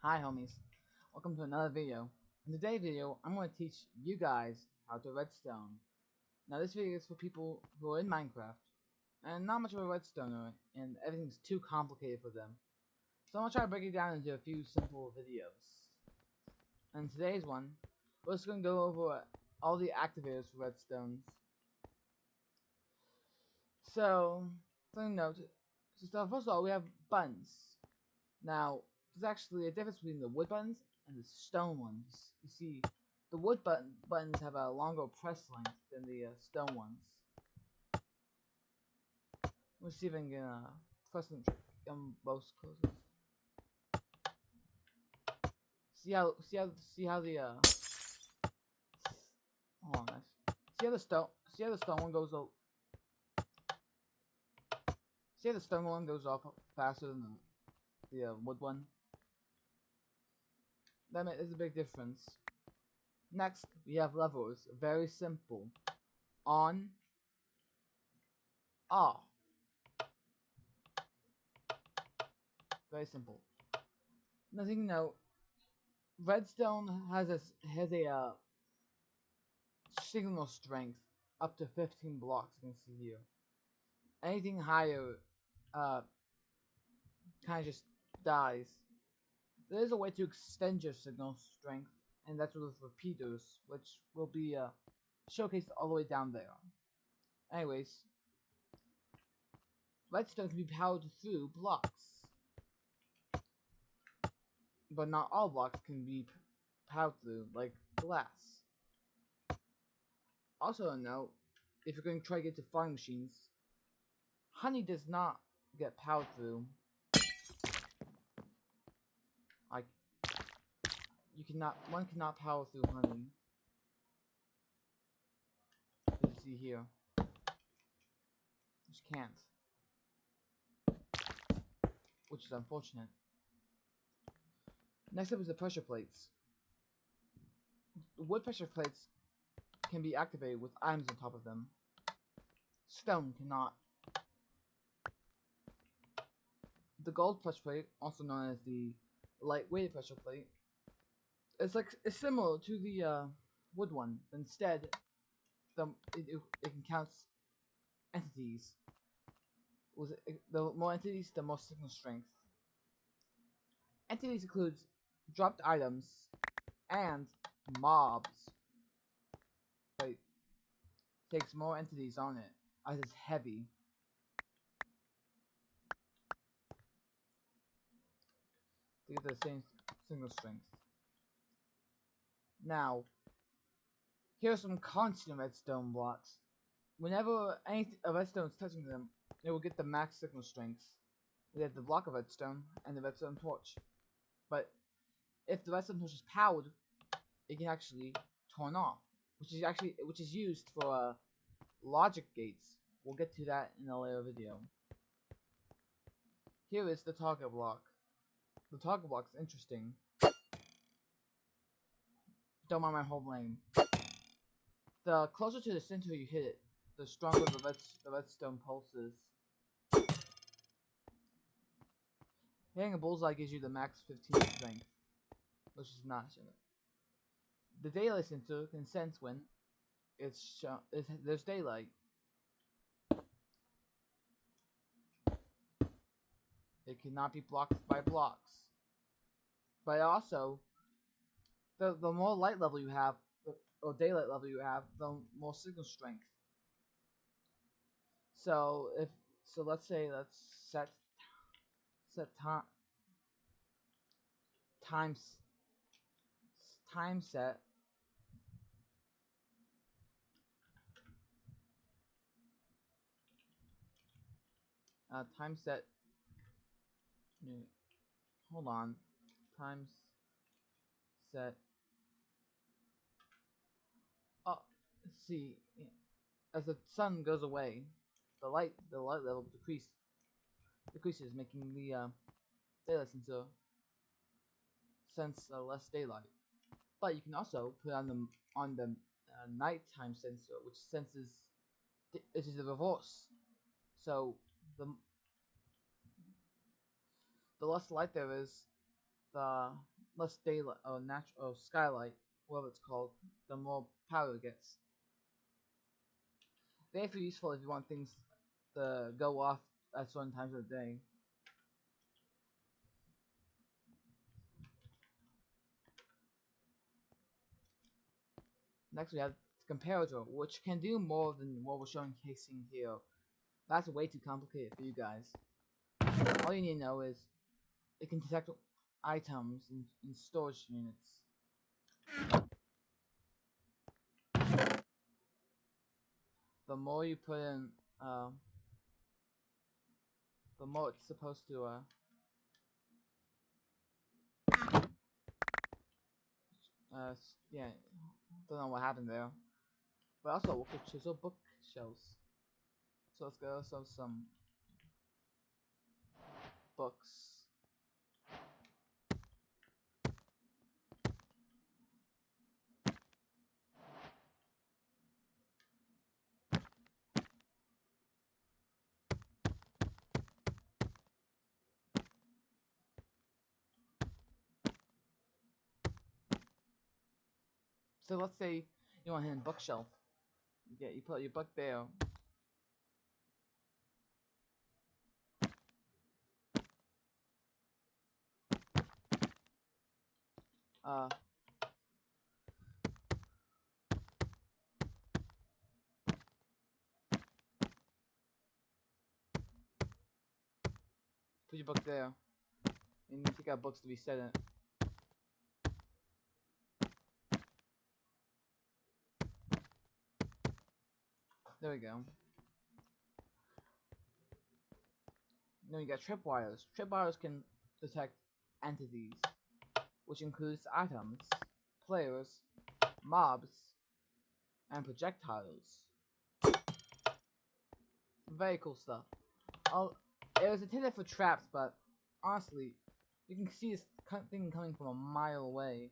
Hi homies, welcome to another video. In today's video, I'm going to teach you guys how to redstone. Now this video is for people who are in Minecraft and not much of a redstoner and everything's too complicated for them. So I'm going to try to break it down into a few simple videos. And today's one, we're just going to go over all the activators for redstones. So, something to note, first of all we have buttons. Now, there's actually a difference between the wood buttons and the stone ones. You see, the wood buttons have a longer press length than the stone ones. Let's see if I can get press them both closes. See how the hold on guys. See how the stone one goes see how the stone one goes off faster than the wood one. There's a big difference. Next, we have levers. Very simple. On, off. Very simple. Nothing to note. Redstone has a signal strength up to 15 blocks. You can see here. Anything higher, kind of just dies. There is a way to extend your signal strength, and that's with repeaters, which will be showcased all the way down there. Anyways, redstone can be powered through blocks, but not all blocks can be powered through, like glass. Also a note, if you're going to try to get to farming machines, honey does not get powered through. Like, one cannot power through honey. As you see here. Just can't. Which is unfortunate. Next up is the pressure plates. The wood pressure plates can be activated with items on top of them. Stone cannot. The gold pressure plate, also known as the lightweight pressure plate, it's similar to the wood one. Instead, it can count entities. The more entities, the more signal strength. Entities includes dropped items and mobs. But it takes more entities on it, as it's heavy. To get the same signal strength. Now, here are some constant redstone blocks. Whenever a redstone is touching them, it will get the max signal strength. We have the block of redstone and the redstone torch. But if the redstone torch is powered, it can actually turn off, which is used for logic gates. We'll get to that in a later video. Here is the target block. The target block is interesting. Don't mind my whole name. The closer to the center you hit it, the stronger the redstone pulses. Hitting a bullseye gives you the max 15 strength, which is not it. The daylight sensor can sense when there's daylight. It cannot be blocked by blocks. But also, the more light level you have, or daylight level you have, the more signal strength. So let's set time set time set. Hold on, time set. Oh, let's see. As the sun goes away, the light level decreases, making the daylight sensor sense less daylight. But you can also put on the nighttime sensor, which senses it is the reverse. So the less light there is, the less daylight or natural or skylight, whatever it's called, the more power it gets. They're very useful if you want things to go off at certain times of the day. Next we have the comparator, which can do more than what we're showcasing here. That's way too complicated for you guys. All you need to know is it can detect items in storage units. The more you put in, the more it's supposed to, yeah, don't know what happened there. But also, we could chisel bookshelves. So let's go some books. So let's say you want to hit a bookshelf. You put your book there. Uh, put your book there. And you take out books to be set in. There we go. Then you got tripwires. Tripwires can detect entities, which includes items, players, mobs, and projectiles. Very cool stuff. It was intended for traps, but honestly, you can see this thing coming from a mile away.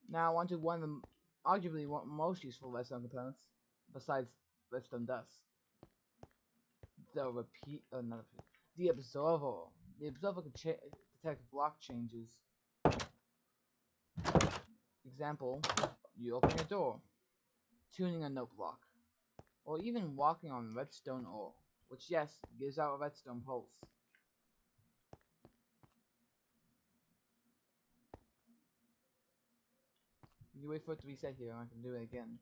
Now on to one of the arguably one most useful redstone components, besides redstone dust. The the observer. The observer can detect block changes. Example, you open your door, tuning a note block, or even walking on redstone ore, which yes, gives out a redstone pulse. You wait for it to reset here, and I can do it again.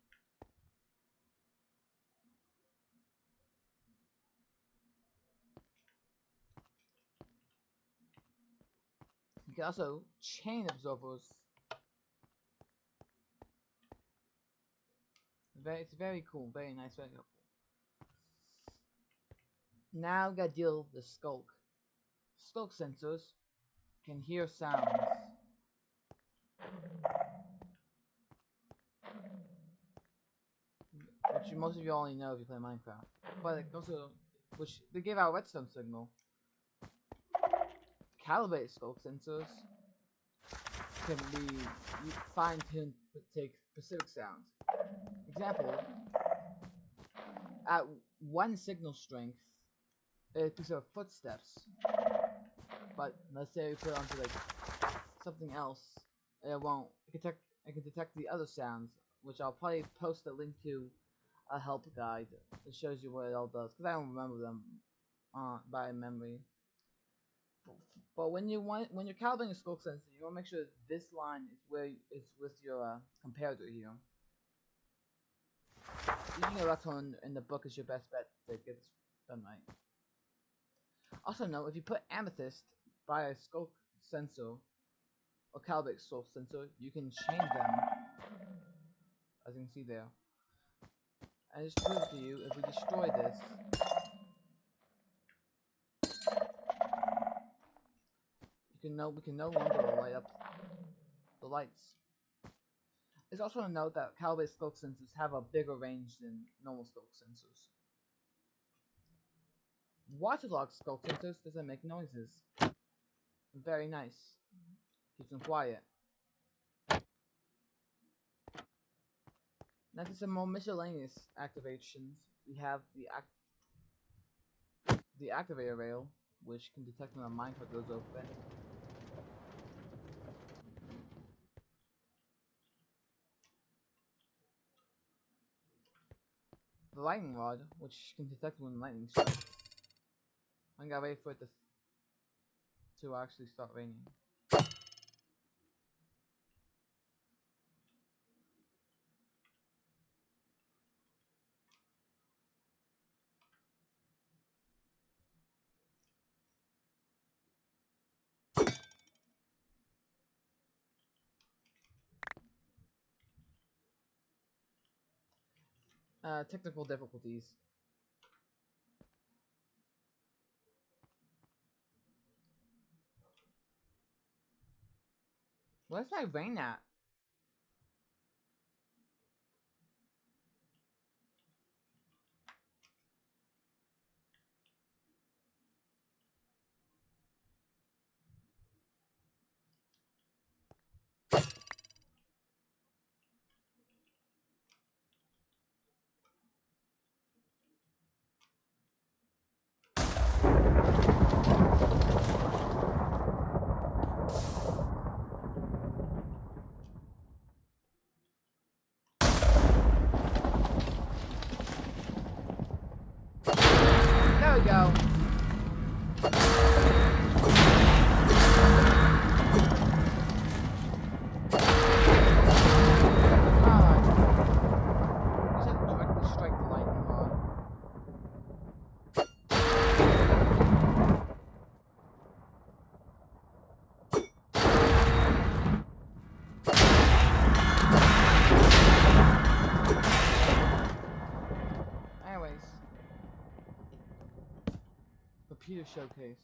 You can also chain observers. It's very cool, very nice, very helpful. Now we gotta deal with the skulk. Skulk sensors can hear sounds. Which most of you only know if you play Minecraft. But also, which they give out redstone signal. Calibrated skulk sensors can be fine-tuned to take specific sounds. Example, at one signal strength, it picks up footsteps. But let's say we put it onto like something else, it won't. It can detect the other sounds, which I'll probably post a link to a help guide that shows you what it all does, because I don't remember them by memory. But when you're calibrating a skulk sensor, you want to make sure this line is with your comparator here. Using a redstone in the book is your best bet to get this done right. Also note, if you put amethyst by a skulk sensor or calibrate skulk sensor, you can change them, as you can see there. And just prove to you, if we destroy this, we can no longer light up the lights. It's also a note that calibrated skulk sensors have a bigger range than normal skulk sensors. Waterlogged skulk sensors doesn't make noises. Very nice. Keeps them quiet. Now to some more miscellaneous activations, we have the activator rail, which can detect when a minecart goes open. the lightning rod, which can detect when lightning strikes. I gotta wait for it to actually start raining. Technical difficulties. Where's that rain at? There we go. You said directly strike the lightning rod. Anyways, computer showcase.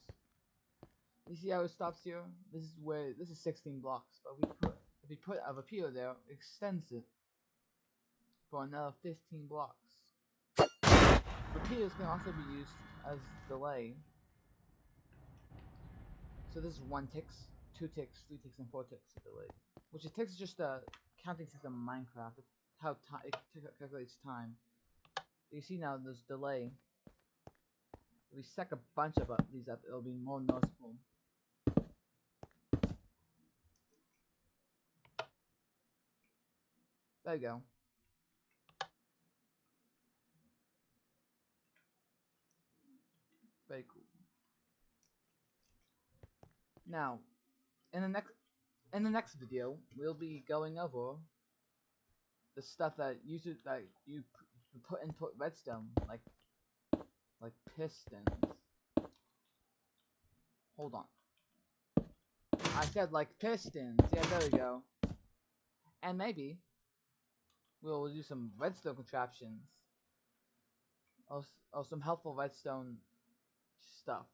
You see how it stops here? This is 16 blocks, but if we put a repeater there, it extends it for another 15 blocks. Repeaters can also be used as delay. So this is 1 ticks, 2 ticks, 3 ticks, and 4 ticks of delay. Which ticks is just a counting system in Minecraft. It's how it calculates time. You see now there's delay. If we stack a bunch of these up, it'll be more noticeable. There you go. Very cool. Now, in the next video, we'll be going over the stuff that you put into redstone, like pistons. Hold on. I said like pistons. Yeah, there we go. And maybe we'll do some redstone contraptions. Or some helpful redstone stuff,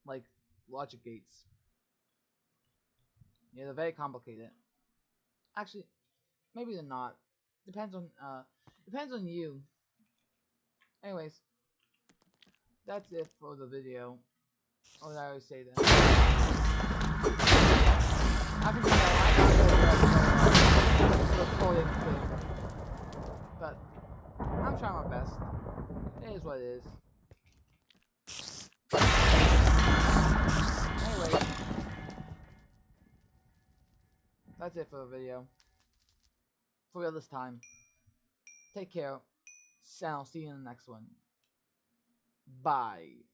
like logic gates. Yeah, they're very complicated. Actually, maybe they're not. Depends on you. Anyways, that's it for the video. Oh, I always say that. I can tell I got the recording thing, but I'm trying my best. It is what it is. Anyway, that's it for the video. For real this time. Take care. And I'll see you in the next one. Bye.